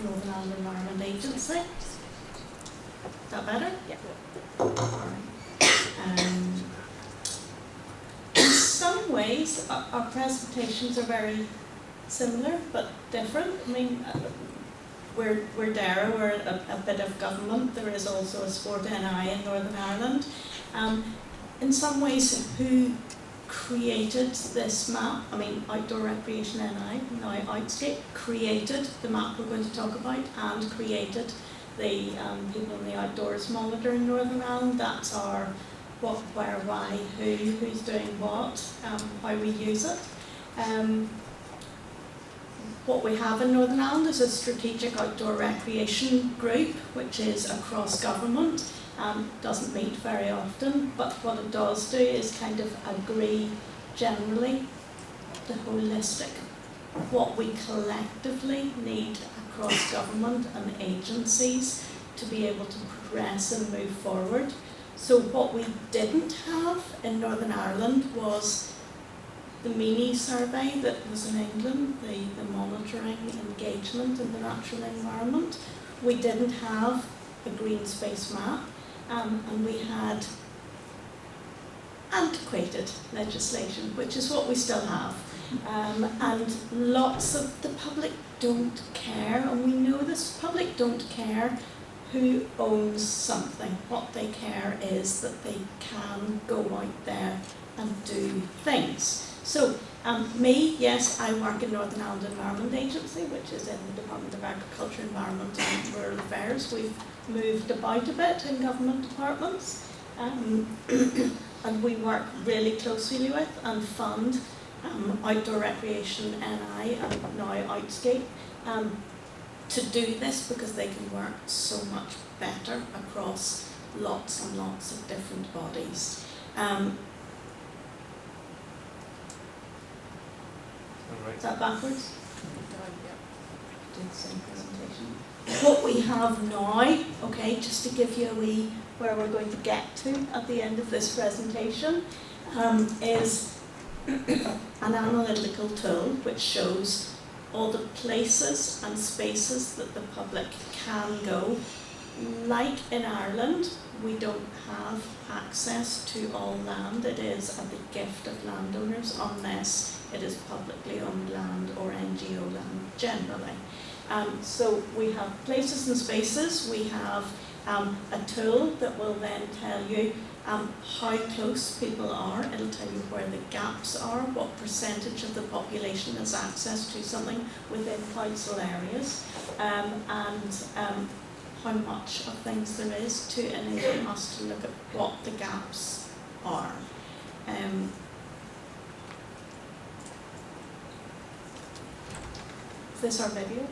Northern Ireland Environment Agency. Is that better? Yeah. In some ways, our presentations are very similar but different. I mean, we're DARA, we're a bit of government. There is also a Sport NI in Northern Ireland. In some ways, who created this map? I mean, Outdoor Recreation NI, now Outscape, created the map we're going to talk about and created the people in the outdoors monitor in Northern Ireland. That's our what, where, why, who's doing what, how we use it. What we have in Northern Ireland is a strategic outdoor recreation group, which is across government. Doesn't meet very often, but what it does do is kind of agree generally the holistic, what we collectively need across government and agencies to be able to progress and move forward. So what we didn't have in Northern Ireland was the mini survey that was in England, the monitoring engagement in the natural environment. We didn't have a GreenspaceNI map, and we had antiquated legislation, which is what we still have. And lots of the public don't care, and we know this, public don't care who owns something. What they care is that they can go out there and do things. So me, yes, I work in Northern Ireland Environment Agency, which is in the Department of Agriculture, Environment and Rural Affairs. We've moved about a bit in government departments, and we work really closely with and fund Outdoor Recreation NI and now Outscape to do this, because they can work so much better across lots and lots of different bodies. Is that backwards? Did the same presentation. What we have now, okay, just to give you a wee where we're going to get to at the end of this presentation, is an analytical tool which shows all the places and spaces that the public can go. Like in Ireland, we don't have access to all land. It is a big gift of landowners unless it is publicly owned land or NGO land generally. So we have places and spaces. We have a tool that will then tell you how close people are. It'll tell you where the gaps are, what percentage of the population has access to something within council areas, and how much of things there is to enable us to look at what the gaps are. Is this our video?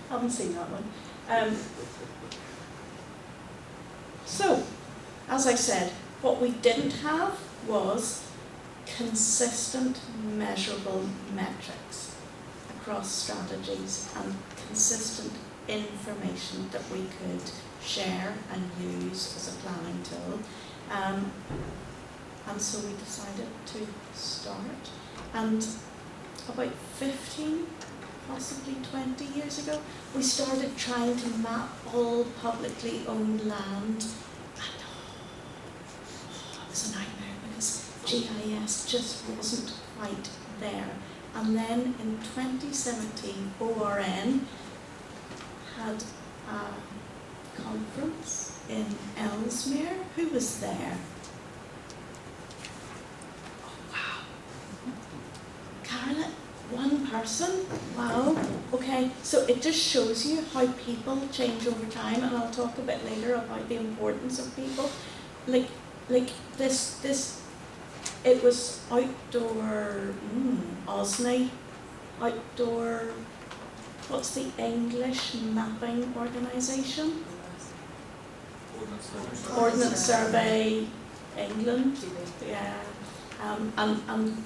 Haven't seen that one. So, as I said, what we didn't have was consistent measurable metrics across strategies and consistent information that we could share and use as a planning tool. And so we decided to start. And about 15, possibly 20 years ago, we started trying to map all publicly owned land. And it was a nightmare because GIS just wasn't quite there. And then in 2017, ORN had a conference in Ellesmere. Who was there? Oh, wow. Carolyn, one person? Wow. Okay, so it just shows you how people change over time, and I'll talk a bit later about the importance of people. Like this. It was outdoor, OSNI, outdoor, what's the English mapping organisation? Ordnance Survey England, yeah. And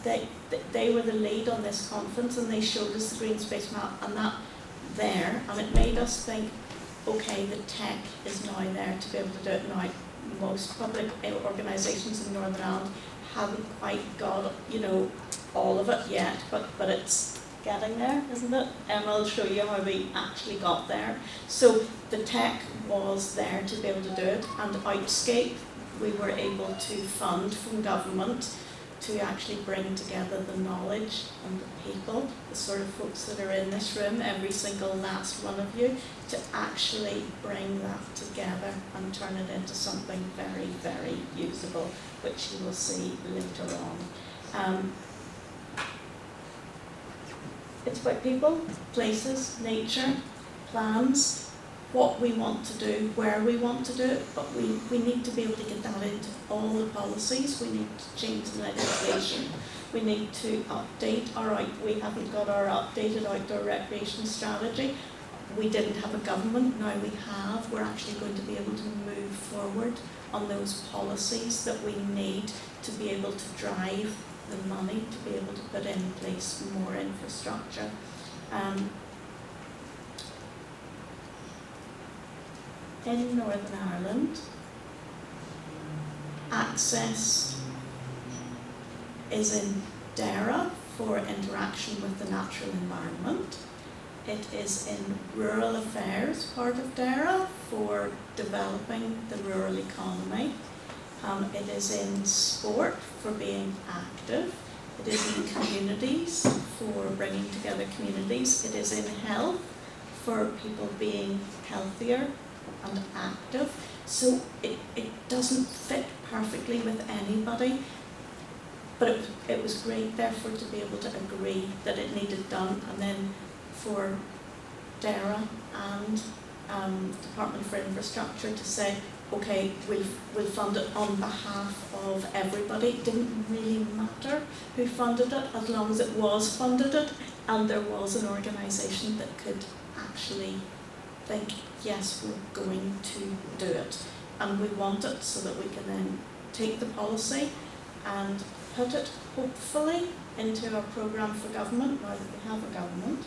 they were the lead on this conference, and they showed us the green space map and that there, and it made us think, okay, the tech is now there to be able to do it now. Most public organisations in Northern Ireland haven't quite got, all of it yet, but it's getting there, isn't it? And I'll show you how we actually got there. So the tech was there to be able to do it, and Outscape we were able to fund from government to actually bring together the knowledge and the people, the sort of folks that are in this room, every single last one of you, to actually bring that together and turn it into something very, very usable, which you will see later on. It's about people, places, nature, plans, what we want to do, where we want to do it, but we need to be able to get that into all the policies. We need to change the legislation. We need to update we haven't got our updated outdoor recreation strategy. We didn't have a government, now we have. We're actually going to be able to move forward on those policies that we need to be able to drive the money to be able to put in place more infrastructure. In Northern Ireland, access is in DAERA for interaction with the natural environment. It is in rural affairs, part of DAERA, for developing the rural economy. It is in sport for being active. It is in communities for bringing together communities. It is in health for people being healthier and active. So it doesn't fit perfectly with anybody, but it was great therefore to be able to agree that it needed done, and then for DAERA and Department for Infrastructure to say, okay, we'll fund it on behalf of everybody. It didn't really matter who funded it, as long as it was funded it, and there was an organisation that could actually think, yes, we're going to do it. And we want it so that we can then take the policy and put it, hopefully, into our programme for government, now that we have a government,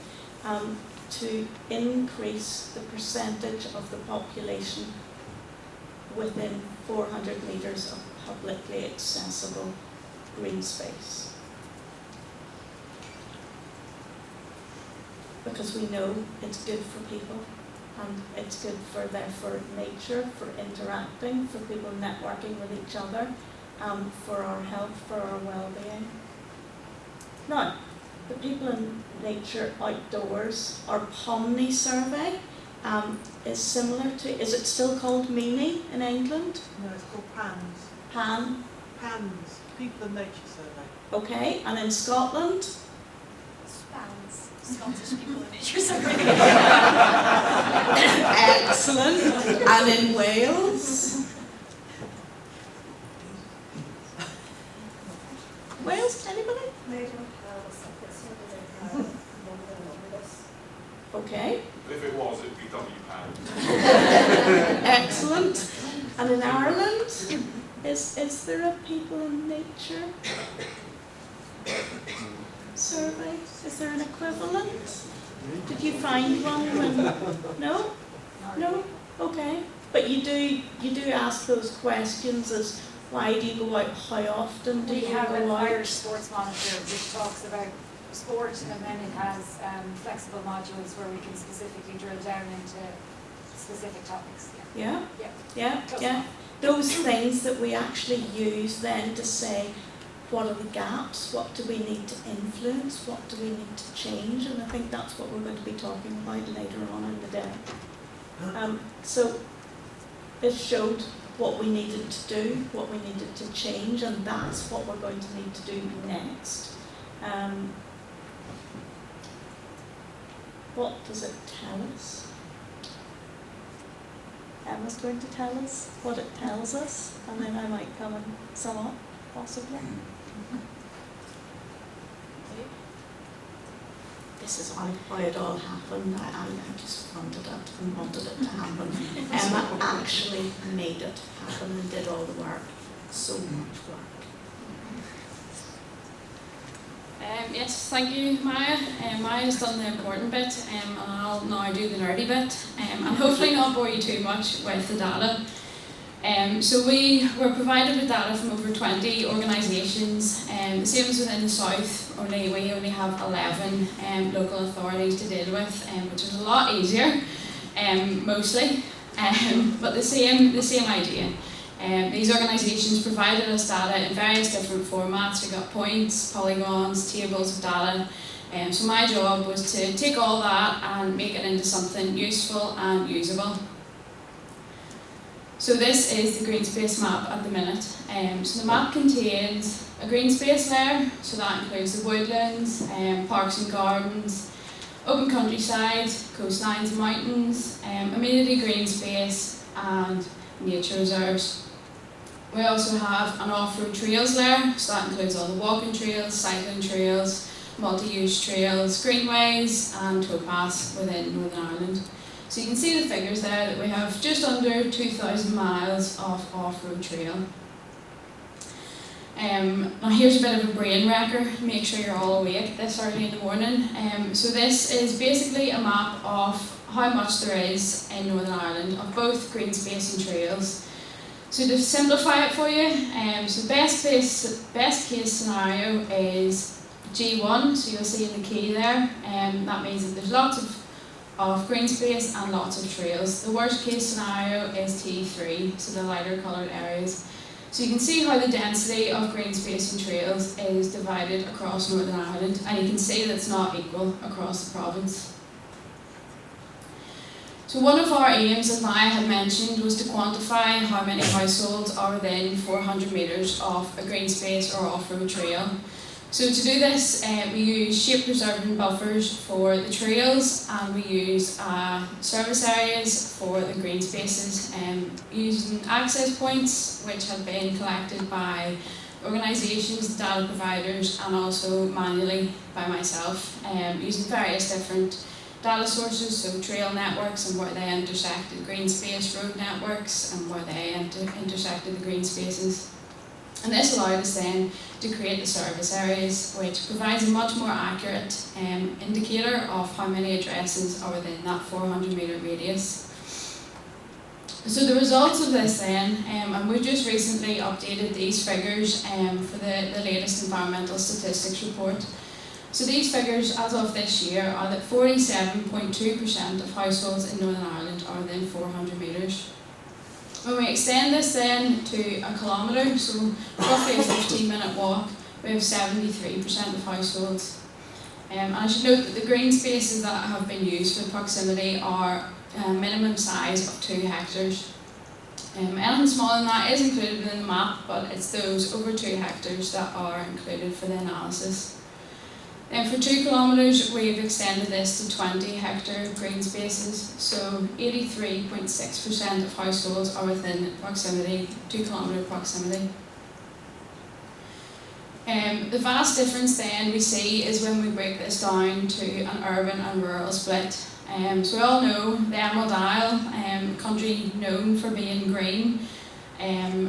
to increase the percentage of the population within 400 metres of publicly accessible green space. Because we know it's good for people, and it's good for nature, for interacting, for people networking with each other, for our health, for our well-being. Now, the people in nature outdoors, our Pomney survey is similar to, is it still called MENI in England? No, it's called PANS. PANS, People and Nature Survey. Okay, and in Scotland? SPANS, Scottish People and Nature Survey. Excellent. And in Wales? Wales, anybody? Okay. If it was, it'd be WPAN. Excellent. And in Ireland, is there a people and nature survey? Is there an equivalent? Did you find one? No? No? Okay. But you do ask those questions as why do you go out, how often do We you have go an out? Irish sports monitor which talks about sport, and then it has flexible modules where we can specifically drill down into specific topics. Yeah, Yeah. yeah, yeah. Those things that we actually use then to say, what are the gaps, what do we need to influence, what do we need to change, and I think that's what we're going to be talking about later on in the day. So this showed what we needed to do, what we needed to change, and that's what we're going to need to do next. What does it tell us? Emma's going to tell us what it tells us, and then I might come and sum up, possibly. This is how it all happened. I just funded it and wanted it to happen. Emma actually made it happen and did all the work. So much work. Yes, thank you, Maya. Maya's done the important bit, and I'll now do the nerdy bit, and hopefully not bore you too much with the data. So we were provided with data from over 20 organisations, the same as within the south, we only have 11 local authorities to deal with, which is a lot easier, mostly, but the same idea. These organisations provided us data in various different formats. We got points, polygons, tables of data. So my job was to take all that and make it into something useful and usable. So this is the GreenspaceNI map at the minute. So the map contains a green space layer, so that includes the woodlands, parks and gardens, open countryside, coastlines and mountains, amenity green space and nature reserves. We also have an off-road trails layer, so that includes all the walking trails, cycling trails, multi-use trails, greenways and towpaths within Northern Ireland. So you can see the figures there that we have just under 2,000 miles of off-road trail. Now here's a bit of a brain wrecker, make sure you're all awake this early in the morning. So this is basically a map of how much there is in Northern Ireland of both green space and trails. So to simplify it for you, so best case scenario is G1, so you'll see in the key there, that means that there's lots of green space and lots of trails. The worst case scenario is T3, so the lighter coloured areas. So you can see how the density of green space and trails is divided across Northern Ireland, and you can see that it's not equal across the province. So one of our aims, as Maia had mentioned, was to quantify how many households are within 400 metres of a green space or off-road trail. So to do this, we use shape preserving buffers for the trails, and we use service areas for the green spaces, using access points which have been collected by organisations, data providers, and also manually by myself, using various different data sources, so trail networks and where they intersected green space, road networks and where they intersected the green spaces. And this allowed us then to create the service areas, which provides a much more accurate indicator of how many addresses are within that 400 metre radius. So the results of this then, and we've just recently updated these figures for the latest environmental statistics report. So these figures as of this year are that 47.2% of households in Northern Ireland are within 400 metres. When we extend this then to a kilometre, so roughly a 15-minute walk, we have 73% of households. And I should note that the green spaces that have been used for proximity are a minimum size of 2 hectares. Anything smaller than that is included within the map, but it's those over 2 hectares that are included for the analysis. Then for 2 kilometres, we've extended this to 20 hectare green spaces, so 83.6% of households are within proximity, 2 kilometre proximity. The vast difference then we see is when we break this down to an urban and rural split. So we all know the Emerald Isle, country known for being green.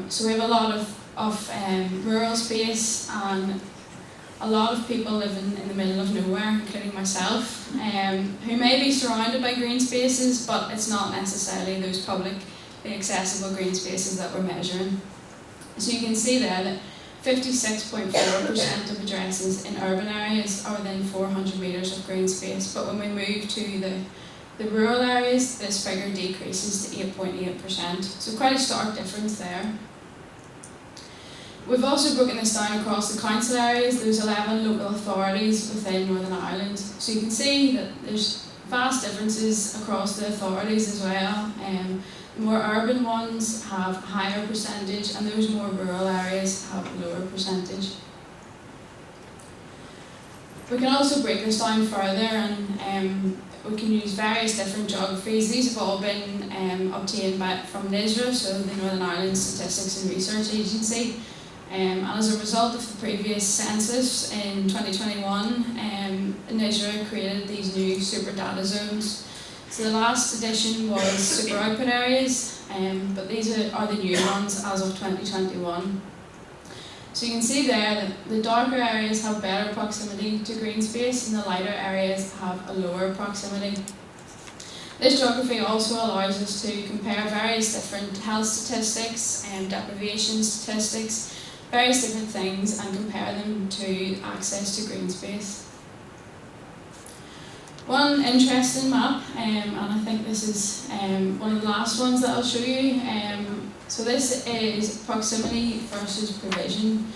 So we have a lot of rural space and a lot of people living in the middle of nowhere, including myself, who may be surrounded by green spaces, but it's not necessarily those public the accessible green spaces that we're measuring. So you can see there that 56.4% of addresses in urban areas are within 400 metres of green space, but when we move to the rural areas, this figure decreases to 8.8%, so quite a stark difference there. We've also broken this down across the council areas. There's 11 local authorities within Northern Ireland, so you can see that there's vast differences across the authorities as well. The more urban ones have a higher percentage, and those more rural areas have a lower percentage. We can also break this down further, and we can use various different geographies. These have all been obtained from NIEA, so the Northern Ireland Statistics and Research Agency. And as a result of the previous census in 2021, NIEA created these new super data zones. So the last edition was super output areas, but these are the new ones as of 2021. So you can see there that the darker areas have better proximity to green space and the lighter areas have a lower proximity. This geography also allows us to compare various different health statistics and deprivation statistics, various different things, and compare them to access to green space. One interesting map, and I think this is one of the last ones that I'll show you. So this is proximity versus provision.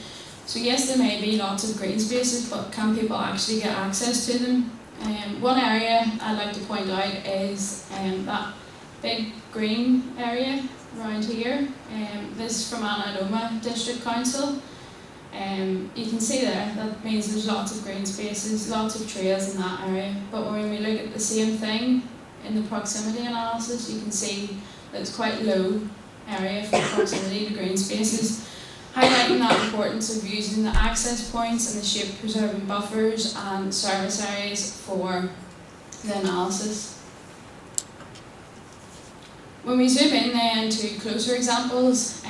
So yes, there may be lots of green spaces, but can people actually get access to them? One area I'd like to point out is that big green area around here. This is from Glendalough District Council. You can see there, that means there's lots of green spaces, lots of trails in that area. But when we look at the same thing in the proximity analysis, you can see that it's quite low area for proximity to green spaces, highlighting that importance of using the access points and the shape preserving buffers and service areas for the analysis. When we zoom in then to closer examples,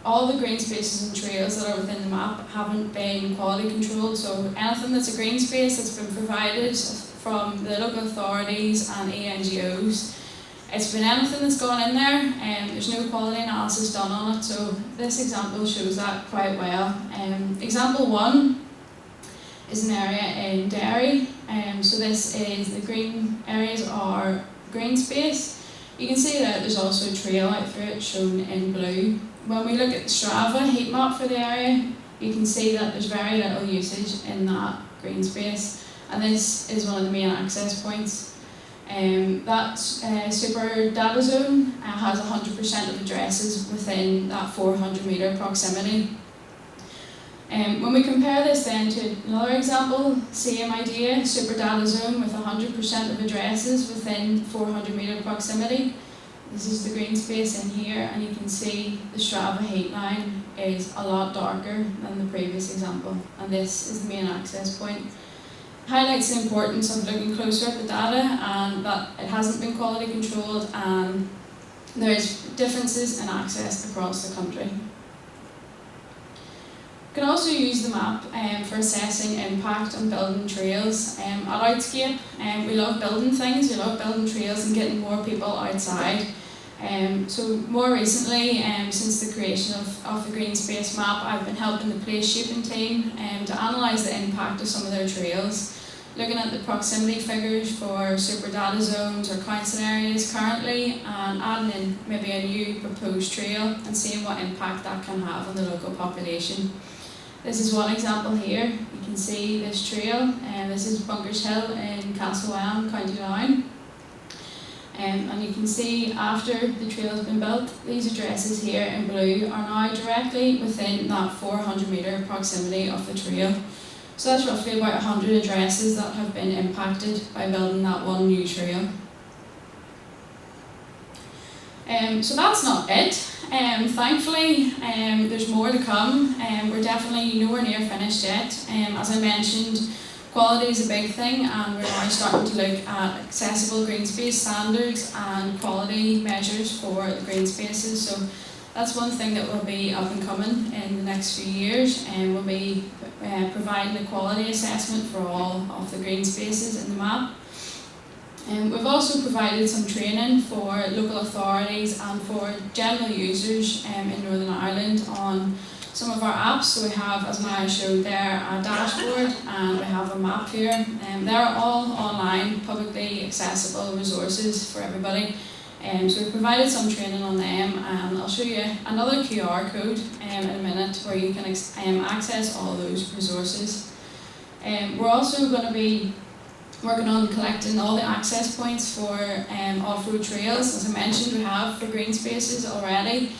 all the green spaces and trails that are within the map haven't been quality controlled, so anything that's a green space that's been provided from the local authorities and NGOs, it's been anything that's gone in there, and there's no quality analysis done on it, so this example shows that quite well. Example 1 is an area in Derry, so this is the green areas are green space. You can see that there's also a trail out through it shown in blue. When we look at the Strava heat map for the area, you can see that there's very little usage in that green space, and this is one of the main access points. That super data zone has 100% of addresses within that 400 metre proximity. When we compare this then to another example, same idea, super data zone with 100% of addresses within 400 metre proximity. This is the green space in here, and you can see the Strava heat line is a lot darker than the previous example, and this is the main access point. Highlights the importance of looking closer at the data and that it hasn't been quality controlled, and there's differences in access across the country. You can also use the map for assessing impact on building trails. At Outscape, we love building things, we love building trails and getting more people outside. So more recently, since the creation of the Green Space map, I've been helping the place shaping team to analyse the impact of some of their trails, looking at the proximity figures for super data zones or council areas currently, and adding in maybe a new proposed trail and seeing what impact that can have on the local population. This is one example here. You can see this trail, and this is Bunkers Hill in Castlewellan, County Down. And you can see after the trail has been built, these addresses here in blue are now directly within that 400 metre proximity of the trail. So that's roughly about 100 addresses that have been impacted by building that one new trail. So that's not it. Thankfully, there's more to come. We're definitely nowhere near finished yet. As I mentioned, quality is a big thing, and we're now starting to look at accessible green space standards and quality measures for the green spaces. So that's one thing that will be up and coming in the next few years, and we'll be providing a quality assessment for all of the green spaces in the map. We've also provided some training for local authorities and for general users in Northern Ireland on some of our apps. So we have, as Maia showed there, a dashboard and we have a map here. They're all online, publicly accessible resources for everybody. So we've provided some training on them, and I'll show you another QR code in a minute where you can access all those resources. We're also going to be working on collecting all the access points for off-road trails. As I mentioned, we have for green spaces already.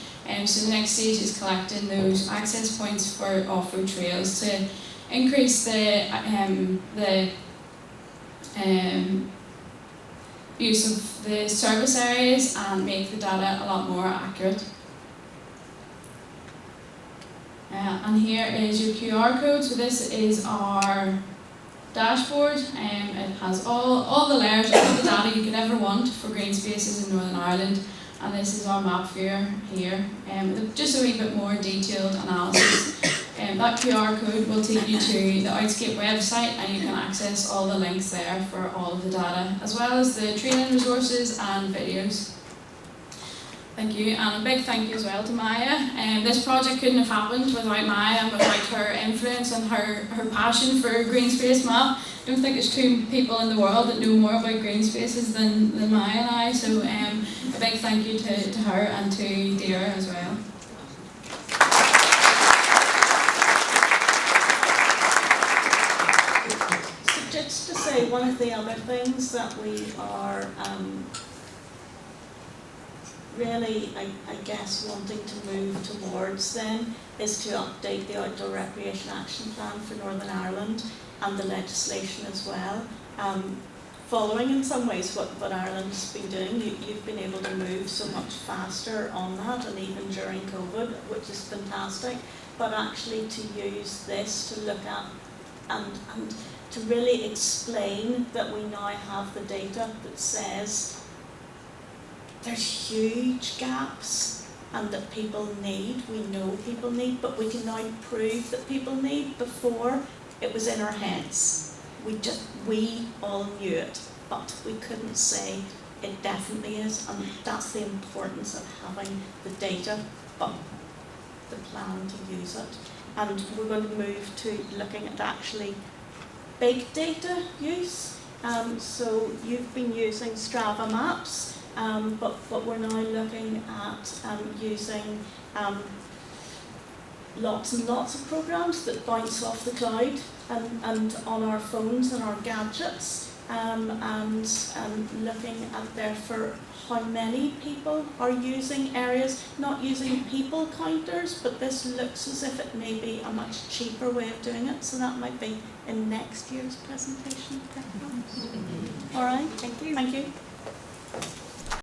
So the next stage is collecting those access points for off-road trails to increase the use of the service areas and make the data a lot more accurate. And here is your QR code. So this is our dashboard. It has all the layers, all the data you could ever want for green spaces in Northern Ireland. And this is our map viewer here, with just a wee bit more detailed analysis. That QR code will take you to the Outscape website, and you can access all the links there for all of the data, as well as the training resources and videos. Thank you, and a big thank you as well to Maia. This project couldn't have happened without Maia and without her influence and her passion for green space map. I don't think there's two people in the world that know more about green spaces than Maia and I, so a big thank you to her and to Dara as well. So just to say, one of the other things that we are really, I guess, wanting to move towards then is to update the Outdoor Recreation Action Plan for Northern Ireland and the legislation as well. Following in some ways what Ireland has been doing, you've been able to move so much faster on that, and even during COVID, which is fantastic. But actually to use this to look at and to really explain that we now have the data that says there's huge gaps and that people need, we know people need, but we can now prove that people need. Before, it was in our heads. We all knew it, but we couldn't say it definitely is, and that's the importance of having the data, but the plan to use it. And we're going to move to looking at actually big data use. So you've been using Strava maps, but we're now looking at using lots and lots of programs that bounce off the cloud and on our phones and our gadgets, and looking at therefore how many people are using areas, not using people counters, but this looks as if it may be a much cheaper way of doing it, so that might be in next year's presentation. All right, thank you. Thank you.